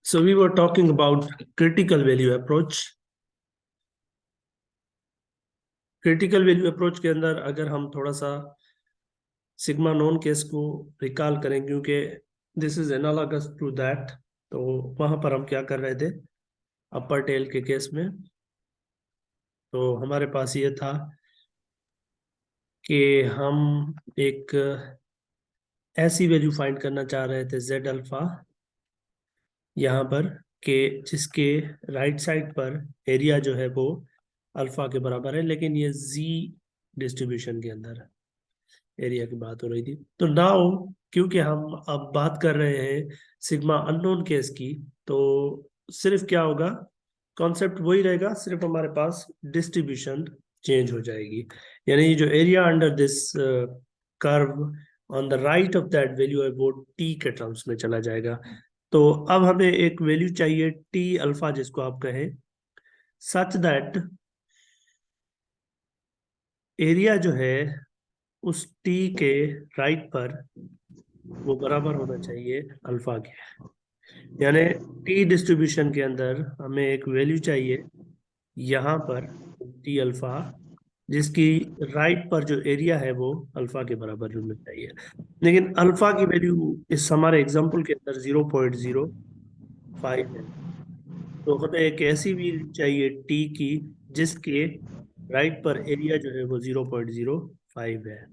So we were talking about critical value approach. Critical value approach के अंदर अगर हम थोड़ा सा सिग्मा नॉन केस को रिकॉल करें, क्योंकि this is analogous to that, तो वहां पर हम क्या कर रहे थे अपर टेल के केस में। तो हमारे पास ये था कि हम एक ऐसी वैल्यू फाइंड करना चाह रहे थे जेड अल्फा यहाँ पर, के जिसके राइट साइड पर एरिया जो है वो अल्फा के बराबर है, लेकिन ये जी डिस्ट्रीब्यूशन के अंदर एरिया की बात हो रही थी। तो नाउ क्योंकि हम अब बात कर रहे हैं सिग्मा अननोन केस की, तो सिर्फ क्या होगा, कॉन्सेप्ट वही रहेगा, सिर्फ हमारे पास डिस्ट्रीब्यूशन चेंज हो जाएगी। यानी जो area under this curve on the right of that value है वो टी के टर्म्स में चला जाएगा। तो अब हमें एक वैल्यू चाहिए टी अल्फा, जिसको आप कहें सच दैट एरिया जो है उस टी के राइट पर वो बराबर होना चाहिए अल्फा के। यानी टी डिस्ट्रीब्यूशन के अंदर हमें एक वैल्यू चाहिए यहाँ पर टी अल्फा, जिसकी राइट पर जो एरिया है वो अल्फा के बराबर होना चाहिए। लेकिन अल्फा की वैल्यू इस हमारे एग्जांपल के अंदर 0.05 है। तो हमें एक ऐसी वैल्यू चाहिए टी की जिसके राइट पर एरिया जो है वो 0.05 है।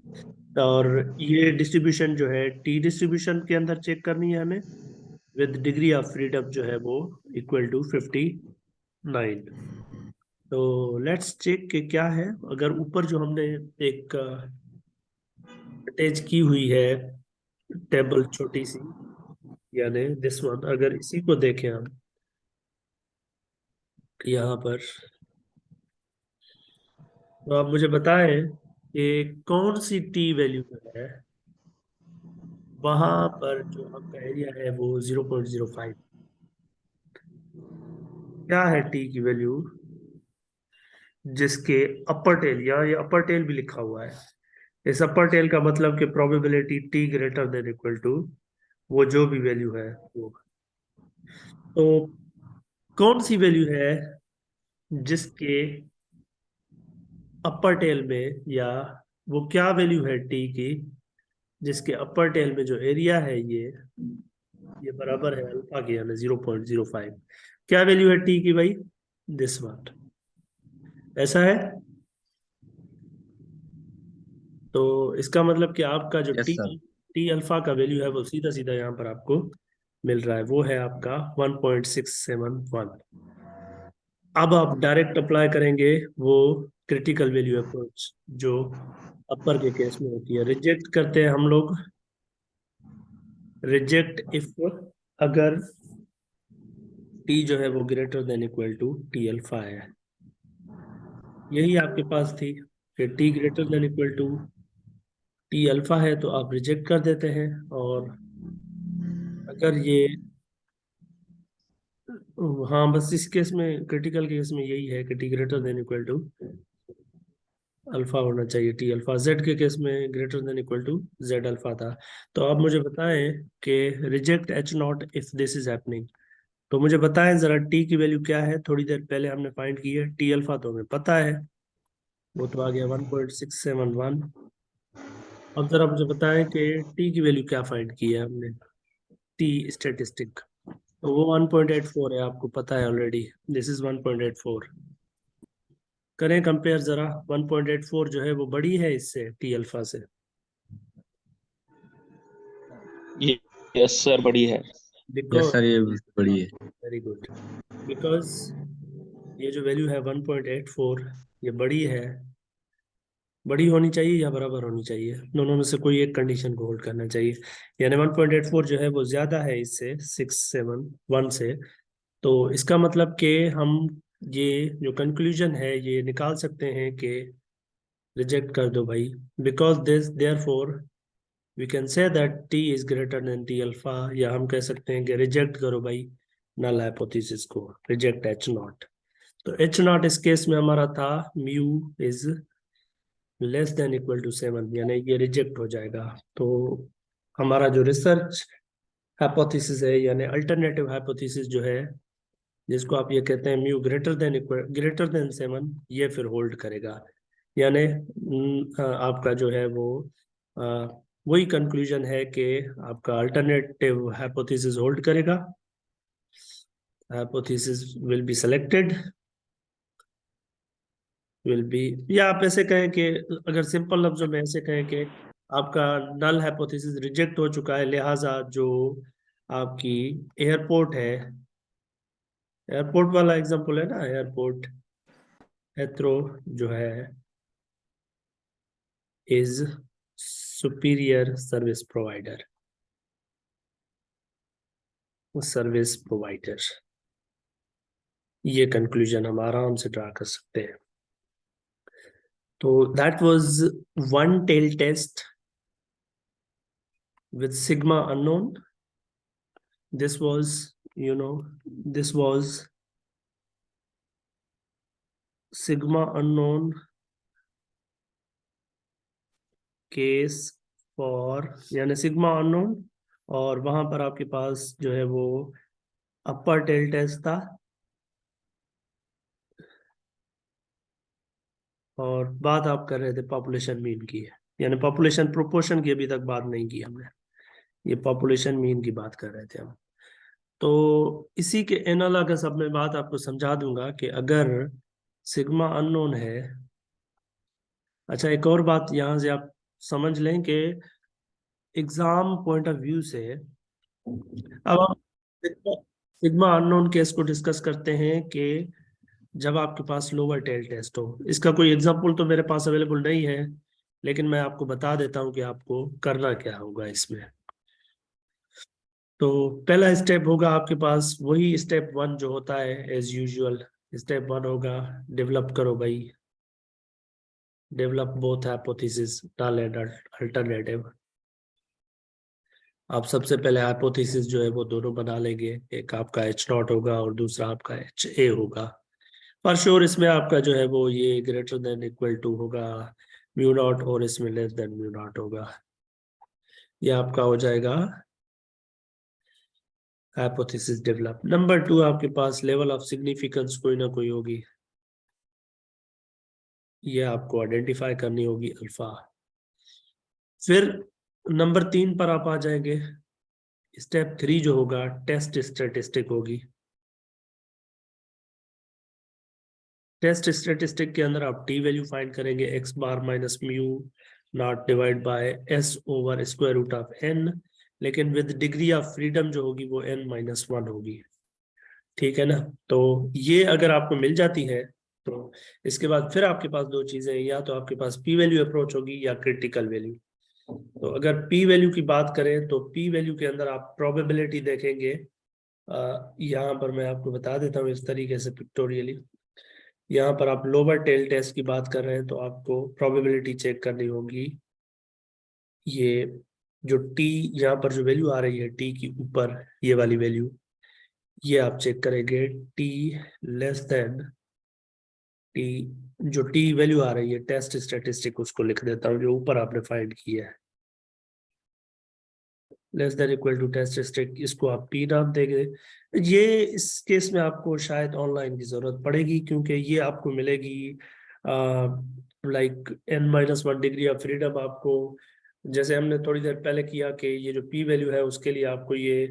और ये डिस्ट्रीब्यूशन जो है टी डिस्ट्रीब्यूशन के अंदर चेक करनी है हमें, विद डिग्री ऑफ फ्रीडम जो है वो इक्वल टू 59। तो लेट्स चेक कि क्या है। अगर ऊपर जो हमने एक अटैच की हुई है टेबल छोटी सी, यानी दिस वन, अगर इसी को देखें हम यहाँ पर, तो आप मुझे बताएं कि कौन सी टी वैल्यू है वहां पर जो आपका एरिया है वो 0.05। क्या है टी की वैल्यू जिसके अपर टेल, या ये अपर टेल भी लिखा हुआ है, इस अपर टेल का मतलब कि probability T greater than equal to वो जो भी वैल्यू है वो। तो कौन सी वैल्यू है जिसके अपर टेल में, या वो क्या वैल्यू है टी की जिसके अपर टेल में जो एरिया है ये बराबर है अल्फा के, यानी 0.05। क्या वैल्यू है टी की भाई, दिस वन, ऐसा है। तो इसका मतलब कि आपका जो yes T sir. T alpha का वैल्यू है वो सीधा सीधा यहाँ पर आपको मिल रहा है, वो है आपका 1.671। अब आप डायरेक्ट अप्लाई करेंगे वो क्रिटिकल वैल्यू अप्रोच जो अपर के केस में होती है। रिजेक्ट करते हैं हम लोग, रिजेक्ट इफ अगर टी जो है वो greater than equal to T alpha है। यही आपके पास थी कि T greater than equal to T alpha है तो आप रिजेक्ट कर देते हैं। और अगर ये, हाँ बस इस केस में, क्रिटिकल केस में यही है कि T greater than equal to alpha होना चाहिए, टी अल्फा। जेड के केस में greater than equal to Z alpha था। तो आप मुझे बताएं कि reject H naught if this is happening. तो मुझे बताएं जरा टी की वैल्यू क्या है, थोड़ी देर पहले हमने फाइंड की है टी अल्फा, तो हमें पता है वो तो आ गया 1.671। अब जरा मुझे बताएं कि टी की वैल्यू क्या फाइंड की है हमने, टी स्टेटिस्टिक। तो वो 1.84 है, आपको पता है ऑलरेडी, दिस इज 1.84। करें कंपेयर जरा, 1.84 जो है वो बड़ी है इससे, टी अल्फा से। यस सर, बड़ी है। यस बिकॉज, सर, ये बड़ी है। वेरी गुड, बिकॉज ये जो वैल्यू है 1.84 ये बड़ी है, बड़ी होनी चाहिए या बराबर होनी चाहिए, दोनों में से कोई एक कंडीशन को होल्ड करना चाहिए। यानी 1.84 जो है वो ज्यादा है इससे 671 से। तो इसका मतलब कि हम ये जो कंक्लूजन है ये निकाल सकते हैं कि रिजेक्ट कर दो भाई, because this therefore we can say that T is greater than T alpha, या हम कह सकते हैं कि रिजेक्ट करो भाई नल हाइपोथेसिस को, रिजेक्ट एच नॉट। तो एच नॉट इस केस में हमारा था mu is less than equal to 7, यानी ये रिजेक्ट हो जाएगा। तो हमारा जो रिसर्च हाइपोथेसिस है, यानी अल्टरनेटिव हाइपोथेसिस जो है, जिसको आप ये कहते हैं म्यू ग्रेटर देन 7, ये फिर होल्ड करेगा। यानी आपका जो है वो अ, वही कंक्लूजन है कि आपका अल्टरनेटिव हाइपोथेसिस होल्ड करेगा। Hypothesis will be selected, will be, या आप ऐसे कहें कि अगर सिंपल लफ्जों में ऐसे कहें कि आपका नल हाइपोथेसिस रिजेक्ट हो चुका है, लिहाजा जो आपकी एयरपोर्ट है, एयरपोर्ट वाला एग्जांपल है ना, एयरपोर्ट हेथ्रो जो है is superior service provider, service provider, ये कंक्लूजन हम आराम से ड्रा कर सकते हैं। तो that was one tail test with sigma unknown. This was, this was sigma unknown case for, यानी सिग्मा अननोन, और वहां पर आपके पास जो है वो अपर टेल टेस्ट था, और बात आप कर रहे थे पॉपुलेशन मीन की है, यानी पॉपुलेशन प्रोपोर्शन की अभी तक बात नहीं की हमने, ये पॉपुलेशन मीन की बात कर रहे थे हम। तो इसी के एनालॉगस अब मैं बात आपको समझा दूंगा कि अगर सिग्मा अननोन है, अच्छा एक और बात यहां से आप समझ लें कि एग्जाम पॉइंट ऑफ व्यू से अब हम सिग्मा अननोन केस को डिस्कस करते हैं कि जब आपके पास लोअर टेल टेस्ट हो। इसका कोई एग्जांपल तो मेरे पास अवेलेबल नहीं है, लेकिन मैं आपको बता देता हूं कि आपको करना क्या होगा इसमें। तो पहला स्टेप होगा आपके पास वही स्टेप 1 जो होता है एज यूजुअल। स्टेप 1 होगा डेवलप करो भाई, develop both hypothesis null and alternative. आप सबसे पहले हाइपोथेसिस जो है वो दोनों बना लेंगे, एक आपका H0 होगा और दूसरा आपका HA होगा। पर श्योर इसमें आपका जो है वो ये ग्रेटर देन इक्वल टू होगा म्यू नॉट, और इसमें लेस देन म्यू नॉट होगा। ये आपका हो जाएगा हाइपोथेसिस डेवलप। नंबर 2, आपके पास लेवल ऑफ सिग्निफिकेंस कोई ना कोई होगी, ये आपको आइडेंटिफाई करनी होगी अल्फा। फिर नंबर 3 पर आप आ जाएंगे, स्टेप 3 जो होगा टेस्ट स्टैटिस्टिक होगी। टेस्ट स्टैटिस्टिक के अंदर आप टी वैल्यू फाइंड करेंगे, X bar minus mu naught divide by S over square root of N, लेकिन विद डिग्री ऑफ फ्रीडम जो होगी वो n-1 होगी। ठीक है ना। तो ये अगर आपको मिल जाती है तो इसके बाद फिर आपके पास दो चीजें हैं, या तो आपके पास पी वैल्यू अप्रोच होगी या क्रिटिकल वैल्यू। तो अगर पी वैल्यू की बात करें तो पी वैल्यू के अंदर आप प्रोबेबिलिटी देखेंगे। यहाँ पर मैं आपको बता देता हूँ इस तरीके से पिक्टोरियली। यहाँ पर आप लोअर टेल टेस्ट की बात कर रहे हैं तो आपको प्रोबेबिलिटी चेक करनी होगी। ये जो टी यहाँ पर जो वैल्यू आ रही है टी की ऊपर, ये वाली वैल्यू, ये आप चेक करेंगे टी लेस देन टी, जो टी वैल्यू आ रही है टेस्ट स्टैटिस्टिक, उसको लिख देता हूँ जो ऊपर आपने फाइंड किया है, less than equal to test statistic, इसको आप पी नाम देंगे। ये इस केस में आपको शायद ऑनलाइन की जरूरत पड़ेगी, क्योंकि ये आपको मिलेगी like n-1 degree of freedom आपको, जैसे हमने थोड़ी देर पहले किया कि ये जो पी वैल्यू है उसके लिए आपको ये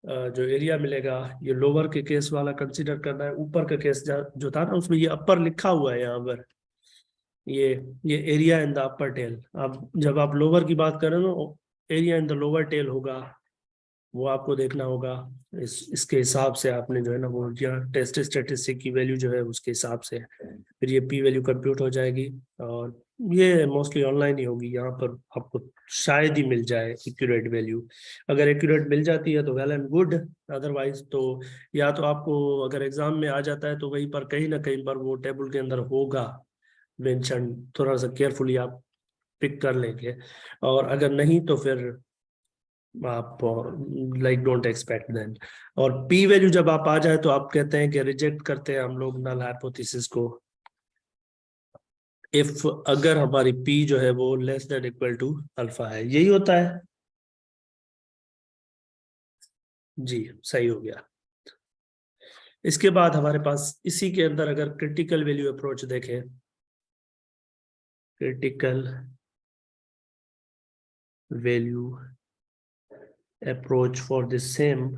जो एरिया मिलेगा, ये लोअर के केस वाला कंसीडर करना है। ऊपर का केस जो था ना उसमें ये अपर लिखा हुआ है यहाँ पर, ये ये area in the upper tail. अब जब आप लोअर की बात करें तो area in the lower tail होगा, वो आपको देखना होगा। इसके हिसाब से आपने जो है ना वो टेस्ट स्टैटिस्टिक की वैल्यू जो है उसके हिसाब से फिर ये पी वैल्यू कंप्यूट हो जाएगी, और ये मोस्टली ऑनलाइन ही होगी। यहाँ पर आपको शायद ही मिल जाए एक्यूरेट वैल्यू, अगर एक्यूरेट मिल जाती है तो वेल एंड गुड, अदरवाइज तो या तो आपको अगर एग्जाम में आ जाता है तो वहीं पर कहीं ना कहीं पर वो टेबल के अंदर होगा मेंशन, थोड़ा सा केयरफुली आप पिक कर लेंगे। और अगर नहीं तो फिर आप लाइक डोंट एक्सपेक्ट देन। और पी वैल्यू जब आप आ जाए तो आप कहते हैं कि रिजेक्ट करते हैं हम लोग नल हाइपोथेसिस को, इफ अगर हमारी पी जो है वो less than equal to alpha है, यही होता है। जी सही हो गया। इसके बाद हमारे पास इसी के अंदर अगर क्रिटिकल वैल्यू अप्रोच देखें, critical value approach for the same,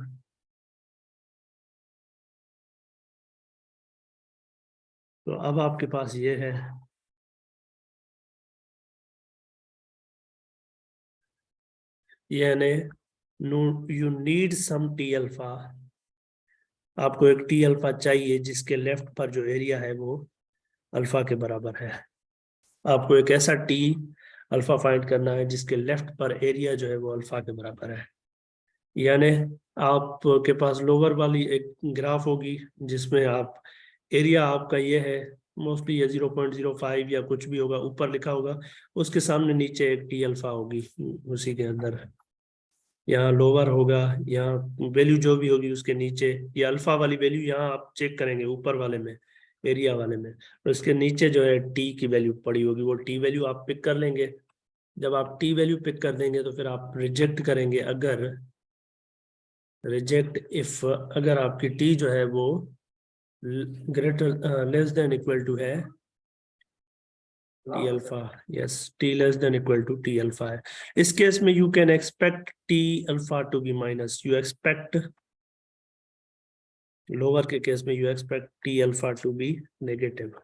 तो अब आपके पास ये है, यानी you need some T alpha, आपको एक टी अल्फा चाहिए जिसके लेफ्ट पर जो एरिया है वो अल्फा के बराबर है। आपको एक ऐसा टी अल्फा फाइंड करना है जिसके लेफ्ट पर एरिया जो है वो अल्फा के बराबर है। यानी आपके पास लोअर वाली एक ग्राफ होगी जिसमें आप एरिया आपका ये है, मोस्टली ये 0.05 या कुछ भी होगा, ऊपर लिखा होगा, उसके सामने नीचे एक टी अल्फा होगी उसी के अंदर, यहाँ लोअर होगा, यहाँ वैल्यू जो भी होगी उसके नीचे, ये अल्फा वाली वैल्यू यहाँ आप चेक करेंगे ऊपर वाले में, एरिया वाले में, और इसके नीचे जो है टी की वैल्यू पड़ी होगी, वो टी वैल्यू आप पिक कर लेंगे। जब आप टी वैल्यू पिक कर देंगे तो फिर आप रिजेक्ट करेंगे, अगर रिजेक्ट इफ, अगर आपकी टी जो है वो greater less than equal to है T alpha, yes T less than equal to T alpha है। इस केस में you can expect T alpha to be minus, you expect, lower के केस में you expect T alpha to be negative,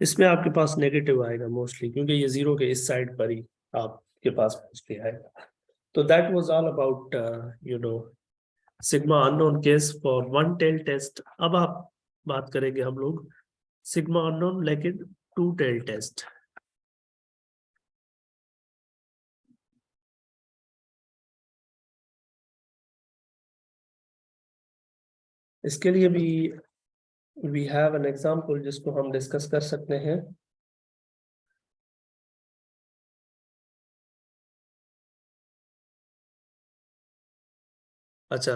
इसमें आपके पास negative आएगा mostly, क्योंकि ये जीरो के इस साइड पर ही आपके पास मोस्टली आएगा। तो that was all about you know sigma unknown case for one tail test. अब आप बात करेंगे हम लोग सिग्मा अननोन लेकिन टू टेल टेस्ट। इसके लिए भी वी हैव एन एग्जांपल जिसको हम डिस्कस कर सकते हैं। अच्छा,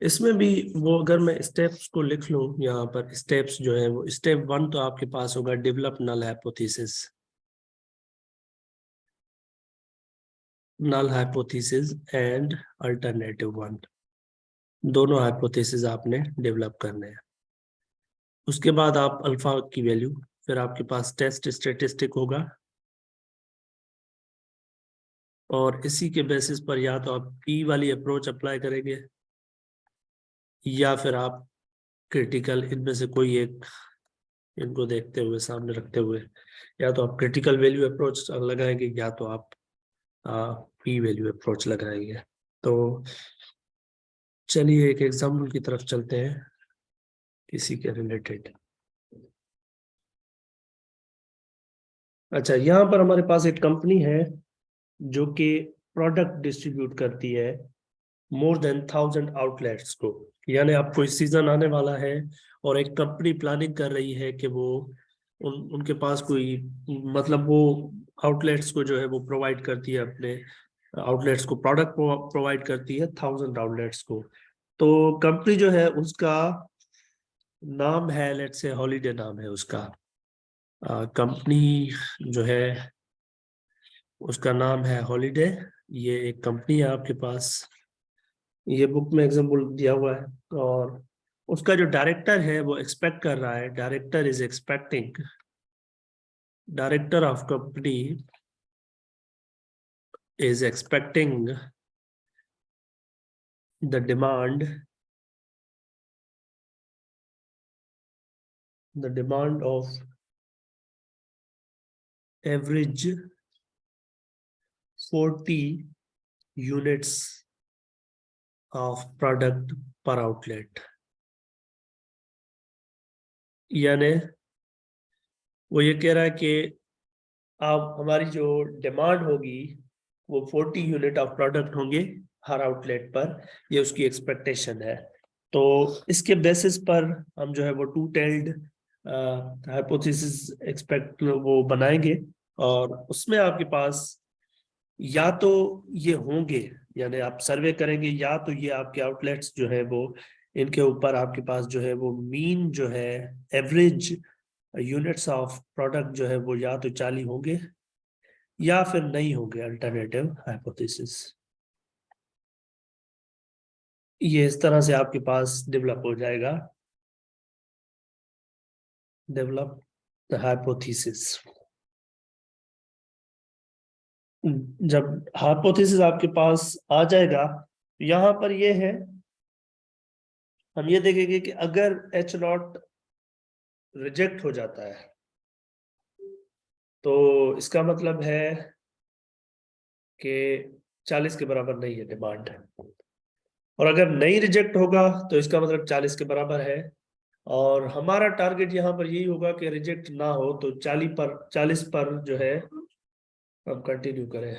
इसमें भी वो अगर मैं स्टेप्स को लिख लूं यहाँ पर, स्टेप्स जो है वो स्टेप 1 तो आपके पास होगा develop null hypothesis, null hypothesis and alternative one, दोनों हाइपोथेसिस आपने डेवलप करने हैं। उसके बाद आप अल्फा की वैल्यू, फिर आपके पास टेस्ट स्टेटिस्टिक होगा, और इसी के बेसिस पर या तो आप पी वाली अप्रोच अप्लाई करेंगे या फिर आप क्रिटिकल, इनमें से कोई एक, इनको देखते हुए सामने रखते हुए, या तो आप क्रिटिकल वैल्यू अप्रोच लगाएंगे या तो आप पी वैल्यू अप्रोच लगाएंगे। तो चलिए एक एग्जाम्पल की तरफ चलते हैं इसी के रिलेटेड। अच्छा, यहाँ पर हमारे पास एक कंपनी है जो कि प्रोडक्ट डिस्ट्रीब्यूट करती है मोर देन 1000 आउटलेट्स को, यानी आप कोई सीजन आने वाला है और एक कंपनी प्लानिंग कर रही है कि वो उनके पास कोई, मतलब वो आउटलेट्स को जो है वो प्रोवाइड करती है, अपने आउटलेट्स को प्रोडक्ट प्रोवाइड करती है 1000 आउटलेट्स को। तो कंपनी जो है उसका नाम है, लेट्स से हॉलीडे नाम है उसका, कंपनी जो है उसका नाम है हॉलीडे। ये एक कंपनी है आपके पास, ये बुक में एग्जाम्पल दिया हुआ है, और उसका जो डायरेक्टर है वो एक्सपेक्ट कर रहा है, director is expecting, director of company is expecting the demand of average 40 units of product per outlet, यानी वो ये कह रहा है कि आप हमारी जो डिमांड होगी वो 40 यूनिट ऑफ प्रोडक्ट होंगे हर आउटलेट पर, ये उसकी एक्सपेक्टेशन है। तो इसके बेसिस पर हम जो है वो टू टेल्ड हाइपोथेसिस एक्सपेक्ट वो बनाएंगे, और उसमें आपके पास या तो ये होंगे, यानी आप सर्वे करेंगे, या तो ये आपके आउटलेट्स जो है वो, इनके ऊपर आपके पास जो है वो मीन जो है एवरेज यूनिट्स ऑफ प्रोडक्ट जो है वो या तो 40 होंगे या फिर नहीं होंगे, अल्टरनेटिव हाइपोथेसिस। ये इस तरह से आपके पास डेवलप हो जाएगा, डेवलप द हाइपोथेसिस। जब हाइपोथेसिस आपके पास आ जाएगा, यहां पर ये है, हम ये देखेंगे कि अगर एच नॉट रिजेक्ट हो जाता है तो इसका मतलब है कि 40 के बराबर नहीं है डिमांड, और अगर नहीं रिजेक्ट होगा तो इसका मतलब 40 के बराबर है। और हमारा टारगेट यहाँ पर यही होगा कि रिजेक्ट ना हो, तो 40 पर जो है हम कंटिन्यू करें।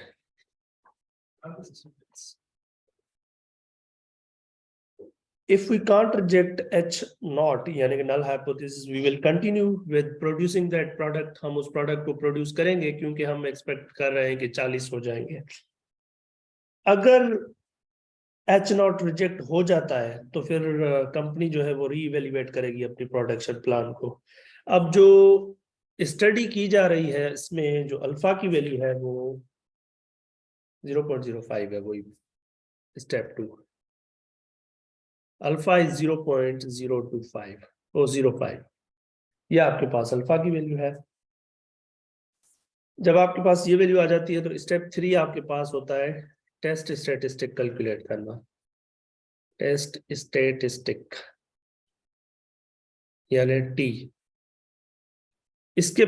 If we can't reject H naught यानी कि null hypothesis, we will continue with producing that product। हम उस प्रोडक्ट को प्रोड्यूस करेंगे क्योंकि हम एक्सपेक्ट कर रहे हैं कि 40 हो जाएंगे। अगर H नॉट रिजेक्ट हो जाता है तो फिर कंपनी जो है वो रीइवेल्युएट करेगी अपनी प्रोडक्शन प्लान को। अब जो स्टडी की जा रही है इसमें जो अल्फा की वैल्यू है वो 0.05 है, वही स्टेप 2। अल्फा इज 0.025 ओ 05, ये आपके पास अल्फा की वैल्यू है। जब आपके पास ये वैल्यू आ जाती है तो स्टेप 3 आपके पास होता है टेस्ट स्टैटिस्टिक कैलकुलेट करना। टेस्ट स्टैटिस्टिक यानी टी। इसके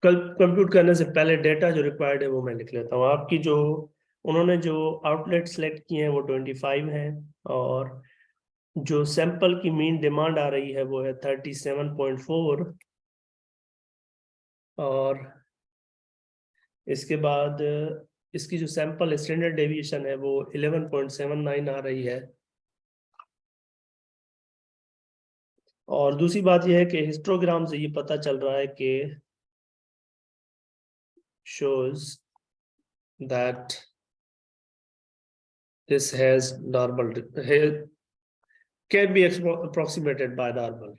कंप्यूट करने से पहले डेटा जो रिक्वायर्ड है वो मैं लिख लेता हूँ। आपकी जो उन्होंने जो आउटलेट सेलेक्ट किए हैं वो 25 हैं, और जो सैंपल की मीन डिमांड आ रही है वो है 37.4, और इसके बाद इसकी जो सैंपल स्टैंडर्ड डेविएशन है वो 11.79 आ रही है। और दूसरी बात यह है कि हिस्टोग्राम से ये पता चल रहा है कि shows that this has normal can be approximated by normal,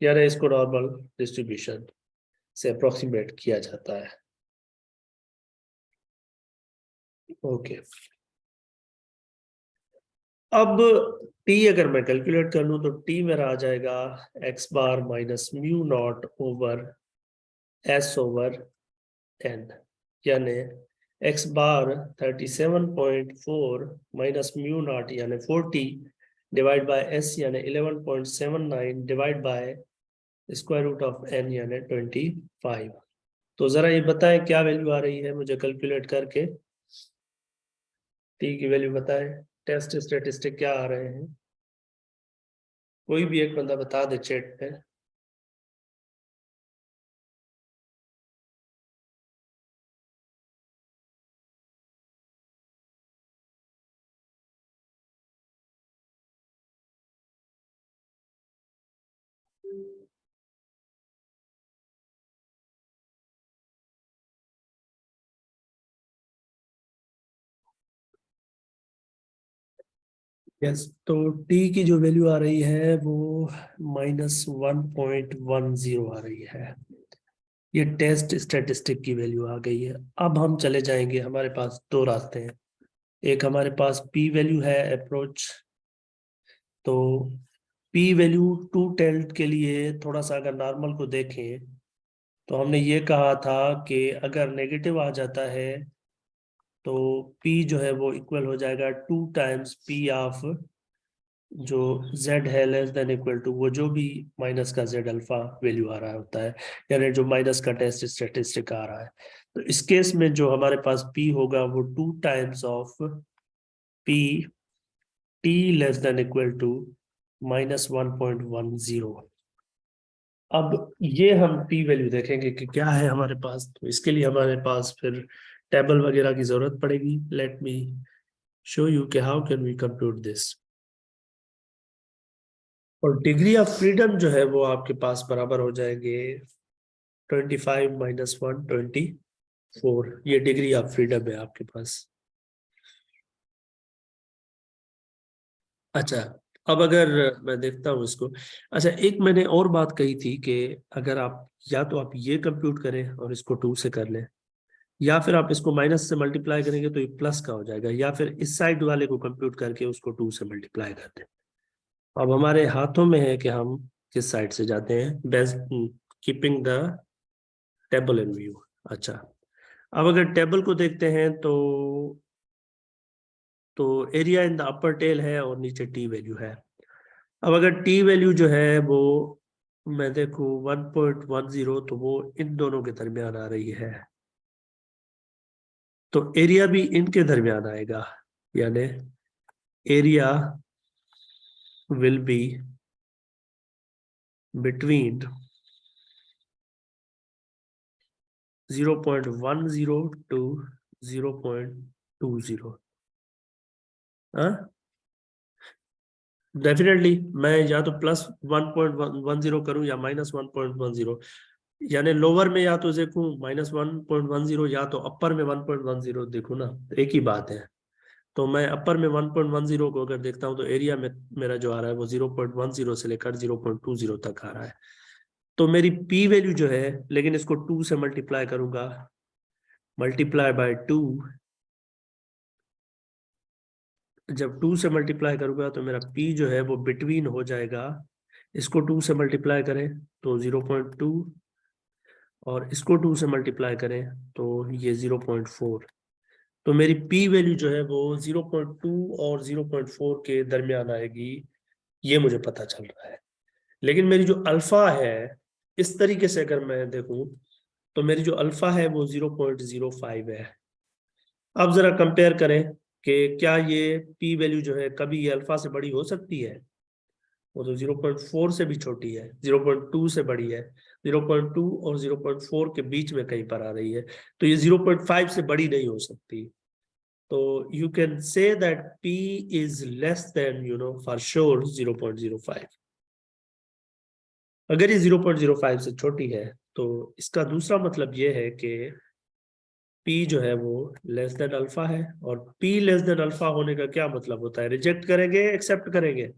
यानी इसको नॉर्मल डिस्ट्रीब्यूशन से अप्रोक्सीमेट किया जाता है। ओके, अब टी अगर मैं कैलकुलेट कर लूं तो टी मेरा आ जाएगा X bar minus mu naught over S over N, यानी X bar 37.4 minus mu naught यानी 40 डिवाइड बाय एस यानी 11.79 divide by square root of N यानी 25। तो जरा ये बताएं क्या वैल्यू आ रही है मुझे कैलकुलेट करके, टी की वैल्यू बताएं। टेस्ट स्टैटिस्टिक क्या आ रहे हैं, कोई भी एक बंदा बता दे चैट पे। यस, तो टी की जो वैल्यू आ रही है वो -1.10 आ रही है। ये टेस्ट स्टैटिस्टिक की वैल्यू आ गई है। अब हम चले जाएंगे, हमारे पास दो रास्ते हैं। एक हमारे पास पी वैल्यू है अप्रोच, तो पी वैल्यू टू टेल्ट के लिए थोड़ा सा अगर नॉर्मल को देखें तो हमने ये कहा था कि अगर नेगेटिव आ जाता है तो पी जो है वो इक्वल हो जाएगा 2 टाइम्स पी ऑफ जो z है लेस देन इक्वल टू वो जो भी माइनस का z अल्फा वैल्यू आ रहा होता है, यानी जो माइनस का टेस्ट स्टैटिस्टिक आ रहा है। तो इस केस में जो हमारे पास p होगा वो 2 times of p t less than equal to -1.10। अब ये हम p वैल्यू देखेंगे कि क्या है हमारे पास, तो इसके लिए हमारे पास फिर टेबल वगैरह की जरूरत पड़ेगी। लेट मी शो यू कि how can we compute this. और डिग्री ऑफ फ्रीडम जो है वो आपके पास बराबर हो जाएंगे 25 माइनस 124, ये डिग्री ऑफ फ्रीडम है आपके पास। अच्छा, अब अगर मैं देखता हूँ इसको, अच्छा एक मैंने और बात कही थी कि अगर आप या तो आप ये कंप्यूट करें और इसको 2 से कर लें, या फिर आप इसको माइनस से मल्टीप्लाई करेंगे तो ये प्लस का हो जाएगा, या फिर इस साइड वाले को कंप्यूट करके उसको 2 से मल्टीप्लाई कर दें। अब हमारे हाथों में है कि हम किस साइड से जाते हैं, best keeping the table in view. अच्छा, अब अगर टेबल को देखते हैं तो area in the upper tail है और नीचे टी वैल्यू है। अब अगर टी वैल्यू जो है वो मैं देखूं 1.10, तो वो इन दोनों के दरमियान आ रही है, तो एरिया भी इनके दरमियान आएगा, यानी area will be between 0.10 to 0.20। हाँ, डेफिनेटली मैं या तो प्लस 1.10 करूं या माइनस 1.10, यानी लोअर में या तो देखूं -1.10 या तो अपर में 1.10 देखूं ना, तो एक ही बात है। तो मैं अपर में 1.10 को अगर देखता हूं तो एरिया में मेरा जो आ रहा है वो 0.10 से लेकर 0.20 तक आ रहा है। तो मेरी पी वैल्यू जो है, लेकिन इसको 2 से मल्टीप्लाई करूंगा, मल्टीप्लाई बाय 2, जब 2 से मल्टीप्लाई करूंगा तो मेरा पी जो है वो बिटवीन हो जाएगा, इसको 2 से मल्टीप्लाई करें तो 0.2, और इसको 2 से मल्टीप्लाई करें तो ये 0.4। तो मेरी पी वैल्यू जो है वो 0.2 और 0.4 के दरमियान आएगी, ये मुझे पता चल रहा है। लेकिन मेरी जो अल्फा है, इस तरीके से अगर मैं देखूं तो मेरी जो अल्फा है वो 0.05 है। अब जरा कंपेयर करें कि क्या ये पी वैल्यू जो है कभी ये अल्फा से बड़ी हो सकती है। वो तो 0.4 से भी छोटी है, 0.2 से बड़ी है, 0.2 और 0.4 के बीच में कहीं पर आ रही है, तो ये 0.5 से बड़ी नहीं हो सकती। तो you can say that P is less then for sure 0.05। अगर ये 0.05 से छोटी है तो इसका दूसरा मतलब ये है कि P जो है वो लेस देन अल्फा है, और P लेस देन अल्फा होने का क्या मतलब होता है, रिजेक्ट करेंगे एक्सेप्ट करेंगे।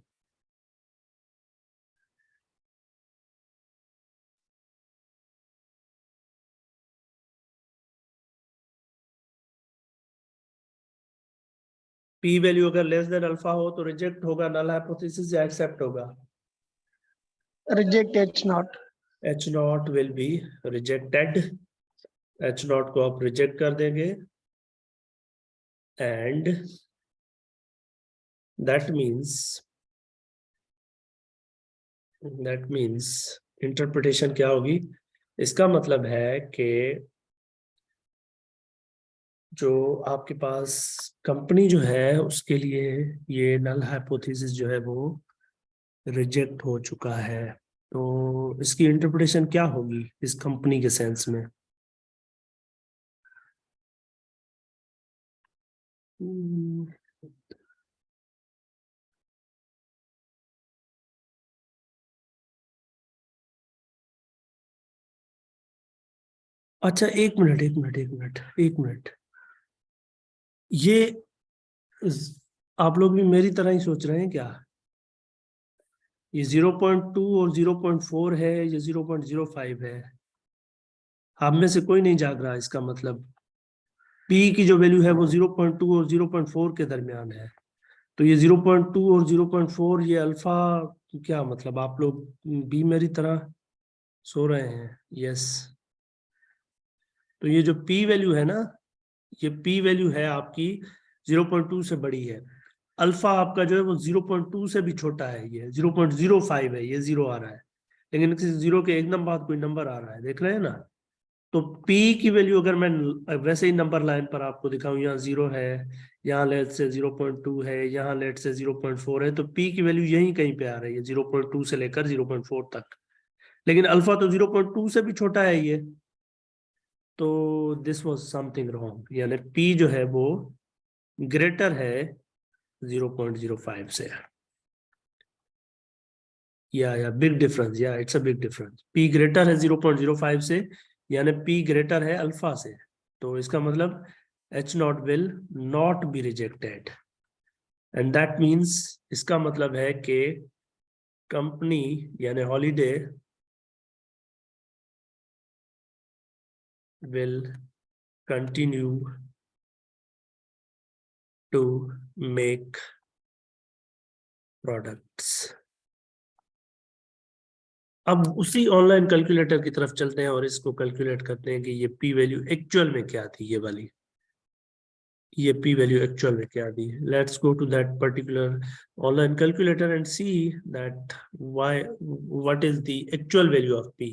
P वैल्यू अगर लेस देन अल्फा हो तो रिजेक्ट होगा, नल हाइपोथेसिस, या एक्सेप्ट होगा। Reject H naught. H not will be rejected, H not को आप रिजेक्ट कर देंगे, एंड दैट मीन्स इंटरप्रिटेशन क्या होगी, इसका मतलब है कि जो आपके पास कंपनी जो है उसके लिए ये नल हाइपोथेसिस जो है वो रिजेक्ट हो चुका है। तो इसकी इंटरप्रिटेशन क्या होगी इस कंपनी के सेंस में। अच्छा, एक मिनट, ये आप लोग भी मेरी तरह ही सोच रहे हैं क्या, ये 0.2 और 0.4 है, ये 0.05 है। आप में से कोई नहीं जाग रहा, इसका मतलब P की जो वैल्यू है वो 0.2 और 0.4 के दरमियान है। तो ये 0.2 और 0.4 ये अल्फा, क्या मतलब आप लोग भी मेरी तरह सो रहे हैं। यस, तो ये जो P वैल्यू है ना, ये P वैल्यू है आपकी 0.2 से बड़ी है। अल्फा आपका जो है वो 0.2 से भी छोटा है, ये 0.05 है, ये जीरो आ रहा है, लेकिन किसी जीरो के एकदम बाद कोई नंबर आ रहा है, देख रहे हैं ना। तो P की वैल्यू अगर मैं वैसे ही नंबर लाइन पर आपको दिखाऊं, यहाँ 0 है, यहाँ लेट से 0.2 है, यहाँ लेट से 0.4 है, तो P की वैल्यू यहीं कहीं पे आ रही है 0.2 से लेकर 0.4 तक, लेकिन अल्फा तो 0.2 से भी छोटा है ये। तो दिस वाज समथिंग रॉन्ग, यानी P जो है वो ग्रेटर है 0.05 से, या बिग डिफरेंस, या it's a big difference. P greater है 0.05 से, यानी P ग्रेटर है अल्फा से, तो इसका मतलब H not will not be rejected, and that means इसका मतलब है कि कंपनी यानी holiday will continue to make products. अब उसी ऑनलाइन कैलकुलेटर की तरफ चलते हैं और इसको कैलकुलेट करते हैं कि ये पी वैल्यू एक्चुअल में क्या थी, ये वाली, ये पी वैल्यू एक्चुअल में क्या थी. Let's go to that particular online calculator and see that why what is the actual value of P.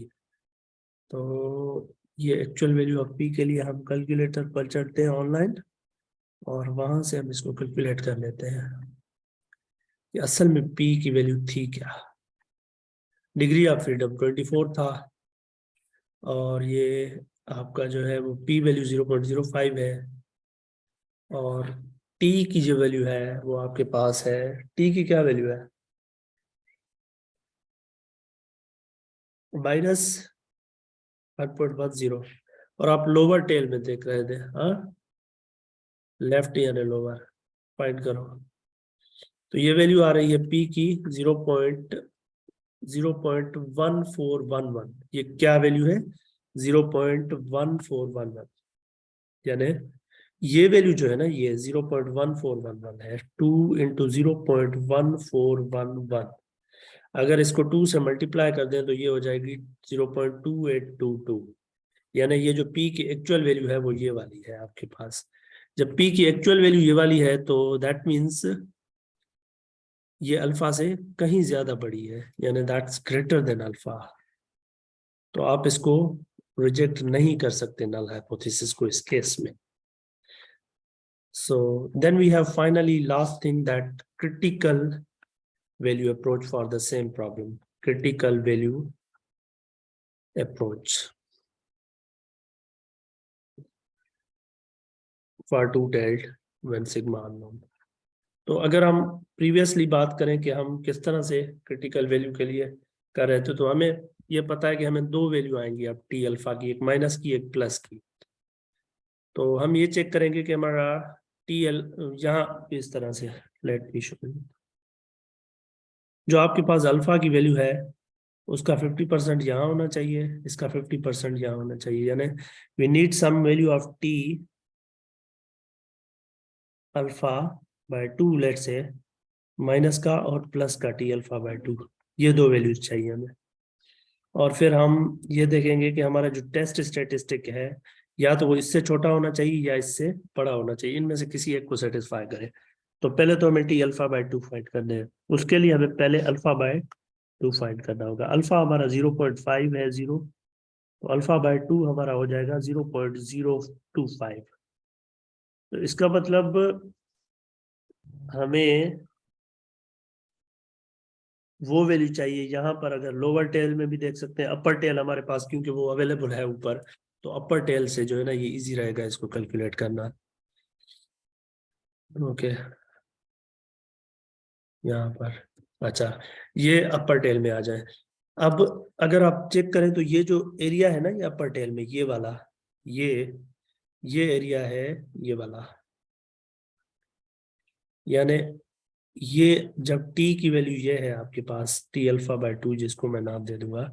तो ये एक्चुअल वैल्यू ऑफ पी के लिए हम कैलकुलेटर पर चढ़ते हैं ऑनलाइन और वहां से हम इसको कैलकुलेट कर लेते हैं कि असल में पी की वैल्यू थी क्या. डिग्री ऑफ फ्रीडम 24 था और ये आपका जो है वो पी वैल्यू 0.05 है और टी की जो वैल्यू है वो आपके पास है. टी की क्या वैल्यू है? -1.10. और आप लोअर टेल में देख रहे थे, हाँ, लेफ्ट यानी लोअर. फाइंड करो. तो ये वैल्यू आ रही है पी की 0.14111. ये क्या वैल्यू है? 0.1411. यानी ये वैल्यू जो है ना, ये 0.1411 है. 2 × 0.1411. अगर इसको 2 से मल्टीप्लाई कर दें तो ये हो जाएगी 0.2822. यानी ये जो पी की एक्चुअल वैल्यू है वो ये वाली है आपके पास. जब पी की एक्चुअल वैल्यू ये वाली है तो दैट मीन्स ये अल्फा से कहीं ज्यादा बड़ी है, यानी दैट्स ग्रेटर देन अल्फा. तो आप इसको रिजेक्ट नहीं कर सकते नल हाइपोथेसिस को इस केस में. So then we have finally last thing, that critical value approach for the same problem. Critical value approach for two-tailed when sigma unknown. तो अगर हम प्रीवियसली बात करें कि हम किस तरह से क्रिटिकल वैल्यू के लिए कर रहे थे, तो हमें ये पता है कि हमें दो वैल्यू आएंगी अब टी अल्फा की, एक माइनस की एक प्लस की. तो हम ये चेक करेंगे कि हमारा टी एल यहाँ इस तरह से, लेट मी शो, जो आपके पास अल्फा की वैल्यू है उसका 50% यहाँ होना चाहिए, इसका 50% यहाँ होना चाहिए. यानी we need some value of T alpha by 2, let say minus का और प्लस का टी अल्फा बाय 2, ये दो वैल्यूज चाहिए हमें. और फिर हम ये देखेंगे कि हमारा जो टेस्ट स्टेटिस्टिक है या तो वो इससे छोटा होना चाहिए या इससे बड़ा होना चाहिए, इनमें से किसी एक को सेटिस्फाई करे. तो पहले तो हमें टी अल्फा बाय 2 फाइंड करने हैं. उसके लिए हमें पहले अल्फा बाय 2 फाइंड करना होगा. अल्फा हमारा 0.5 है, 0, तो अल्फा बाय 2 हमारा हो जाएगा 0.025. तो इसका मतलब हमें वो वैल्यू चाहिए यहाँ पर. अगर लोअर टेल में भी देख सकते हैं, अपर टेल हमारे पास क्योंकि वो अवेलेबल है ऊपर, तो अपर टेल से जो है ना ये इजी रहेगा इसको कैलकुलेट करना. ओके, यहाँ पर, अच्छा, ये अपर टेल में आ जाए. अब अगर आप चेक करें तो ये जो एरिया है ना, ये अपर टेल में ये वाला, ये एरिया है ये वाला. यानी ये जब टी की वैल्यू ये है आपके पास टी अल्फा बाय 2, जिसको मैं नाम दे दूंगा,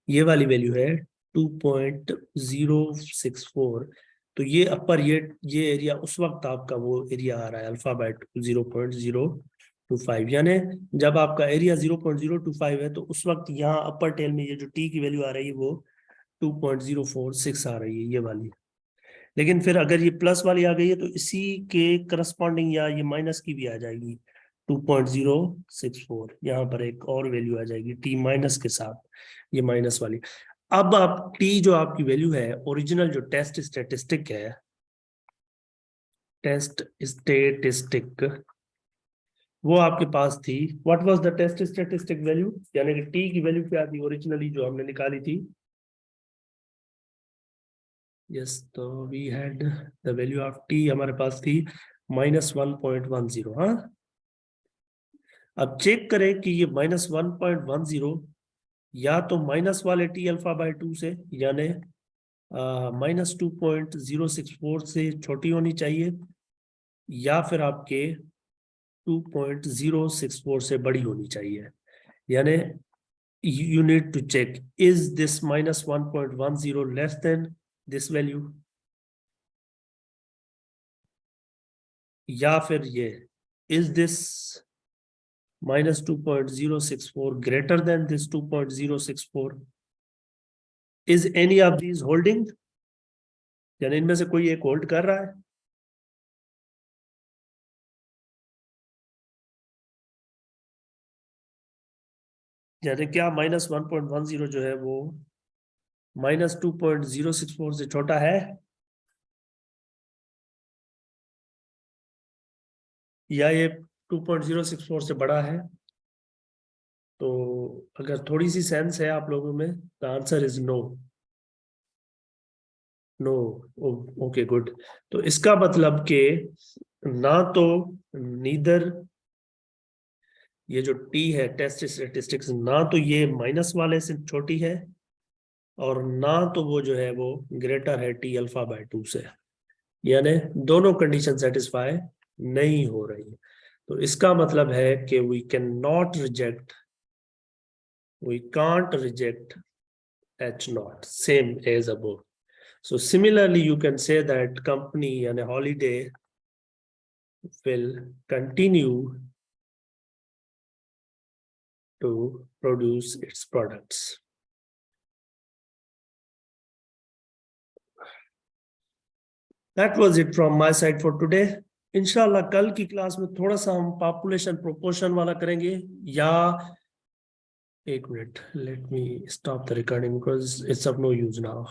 ये वाली वैल्यू है 2.064. तो ये अपर, ये एरिया उस वक्त आपका वो एरिया आ रहा है अल्फा बाय 2 0.025. यानी जब आपका एरिया 0.025 है तो उस वक्त यहाँ अपर टेल में ये जो टी की वैल्यू आ रही है वो 2.046 आ रही है, ये वाली. लेकिन फिर अगर ये प्लस वाली आ गई है तो इसी के करस्पॉन्डिंग या ये माइनस की भी आ जाएगी 2.064. यहाँ पर एक और वैल्यू आ जाएगी टी माइनस के साथ, ये माइनस वाली. अब आप टी जो आपकी वैल्यू है, ओरिजिनल जो टेस्ट स्टेटिस्टिक है, टेस्ट स्टेटिस्टिक वो आपके पास थी. What was the test statistic value? यानी कि टी की वैल्यू क्या थी ओरिजिनली जो हमने निकाली थी? यस, तो we had the value of T हमारे पास थी -1.10. हाँ, अब चेक करें कि ये -1.10 या तो माइनस वाले टी अल्फा बाय 2 से, यानी -2.064 से छोटी होनी चाहिए, या फिर आपके 2.064 से बड़ी होनी चाहिए. यानी you need to check, is this -1.10 less than this value? या फिर ये, is this minus 2.064 greater than this 2.064? Is any of these holding? यानी इनमें से कोई एक होल्ड कर रहा है? यानी क्या माइनस 1.10 जो है वो माइनस 2.064 से छोटा है या ये 2.064 से बड़ा है? तो अगर थोड़ी सी सेंस है आप लोगों में, the answer is no. No, okay good. तो इसका मतलब कि ना तो नीदर ये जो टी है टेस्ट स्टैटिस्टिक्स, ना तो ये माइनस वाले से छोटी है और ना तो वो जो है वो ग्रेटर है टी अल्फा बाय 2 से, यानी दोनों कंडीशन सेटिस्फाई नहीं हो रही। तो इसका मतलब है कि we can not reject, we can't reject H naught, same as above. So similarly, you can say that company and a holiday will continue to produce its products. That was it from my side for today. इंशाल्लाह कल की class में थोड़ा सा हम population proportion वाला करेंगे, या एक minute, let me stop the recording because it's of no use now.